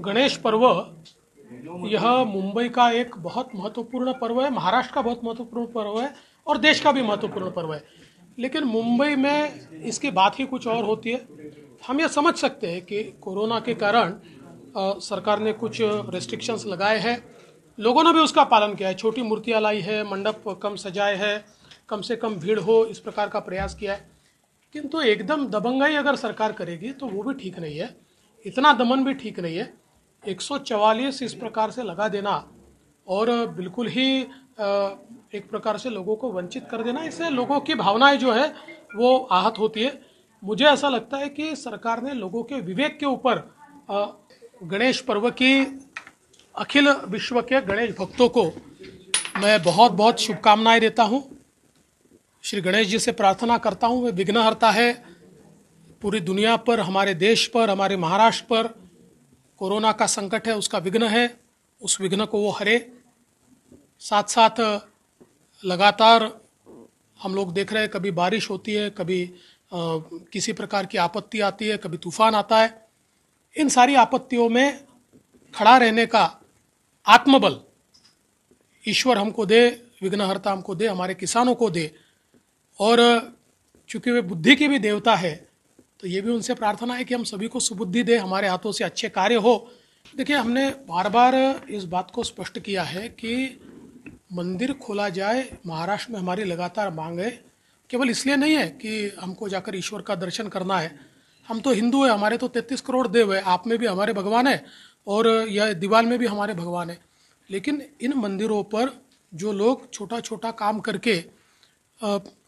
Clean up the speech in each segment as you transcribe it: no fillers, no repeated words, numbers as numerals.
गणेश पर्व यह मुंबई का एक बहुत महत्वपूर्ण पर्व है, महाराष्ट्र का बहुत महत्वपूर्ण पर्व है और देश का भी महत्वपूर्ण पर्व है। लेकिन मुंबई में इसकी बात ही कुछ और होती है। हम ये समझ सकते हैं कि कोरोना के कारण सरकार ने कुछ रेस्ट्रिक्शंस लगाए हैं, लोगों ने भी उसका पालन किया है। छोटी मूर्तियाँ लाई है, मंडप कम सजाए हैं, कम से कम भीड़ हो इस प्रकार का प्रयास किया है। किंतु एकदम दबंगाई अगर सरकार करेगी तो वो भी ठीक नहीं है, इतना दमन भी ठीक नहीं है। 144 इस प्रकार से लगा देना और बिल्कुल ही एक प्रकार से लोगों को वंचित कर देना, इससे लोगों की भावनाएं जो है वो आहत होती है। मुझे ऐसा लगता है कि सरकार ने लोगों के विवेक के ऊपर गणेश पर्व की अखिल विश्व के गणेश भक्तों को मैं बहुत बहुत शुभकामनाएं देता हूं। श्री गणेश जी से प्रार्थना करता हूं, वे विघ्नहर्ता है। पूरी दुनिया पर, हमारे देश पर, हमारे महाराष्ट्र पर कोरोना का संकट है, उसका विघ्न है, उस विघ्न को वो हरे। साथ साथ लगातार हम लोग देख रहे हैं, कभी बारिश होती है, कभी किसी प्रकार की आपत्ति आती है, कभी तूफान आता है। इन सारी आपत्तियों में खड़ा रहने का आत्मबल ईश्वर हमको दे, विघ्नहर्ता हमको दे, हमारे किसानों को दे। और चूंकि वे बुद्धि की भी देवता है तो ये भी उनसे प्रार्थना है कि हम सभी को सुबुद्धि दे, हमारे हाथों से अच्छे कार्य हो। देखिए, हमने बार बार इस बात को स्पष्ट किया है कि मंदिर खोला जाए, महाराष्ट्र में हमारी लगातार मांग है। केवल इसलिए नहीं है कि हमको जाकर ईश्वर का दर्शन करना है, हम तो हिंदू हैं, हमारे तो 33 करोड़ देव है, आप में भी हमारे भगवान है और यह दीवाल में भी हमारे भगवान है। लेकिन इन मंदिरों पर जो लोग छोटा छोटा काम करके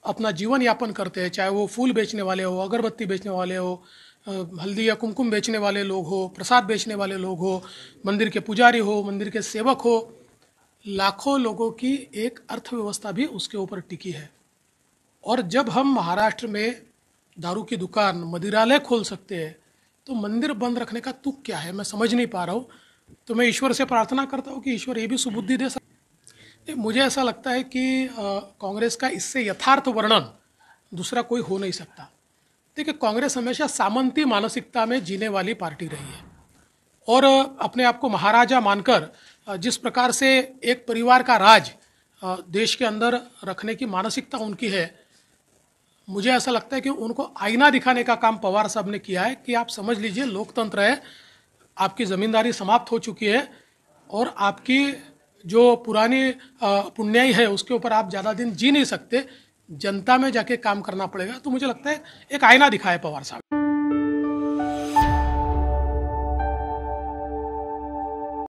अपना जीवन यापन करते हैं, चाहे वो फूल बेचने वाले हो, अगरबत्ती बेचने वाले हो, हल्दी या कुमकुम बेचने वाले लोग हो, प्रसाद बेचने वाले लोग हो, मंदिर के पुजारी हो, मंदिर के सेवक हो, लाखों लोगों की एक अर्थव्यवस्था भी उसके ऊपर टिकी है। और जब हम महाराष्ट्र में दारू की दुकान, मदिरालय खोल सकते हैं तो मंदिर बंद रखने का तुक क्या है, मैं समझ नहीं पा रहा हूँ। तो मैं ईश्वर से प्रार्थना करता हूँ कि ईश्वर ये भी सुबुद्धि दे। मुझे ऐसा लगता है कि कांग्रेस का इससे यथार्थ वर्णन दूसरा कोई हो नहीं सकता। देखिए, कांग्रेस हमेशा सामंती मानसिकता में जीने वाली पार्टी रही है और अपने आप को महाराजा मानकर जिस प्रकार से एक परिवार का राज देश के अंदर रखने की मानसिकता उनकी है, मुझे ऐसा लगता है कि उनको आईना दिखाने का काम पवार साहब ने किया है कि आप समझ लीजिए, लोकतंत्र है, आपकी जमींदारी समाप्त हो चुकी है और आपकी जो पुरानी पुण्याई है उसके ऊपर आप ज़्यादा दिन जी नहीं सकते, जनता में जाके काम करना पड़ेगा। तो मुझे लगता है एक आईना दिखाया पवार साहब।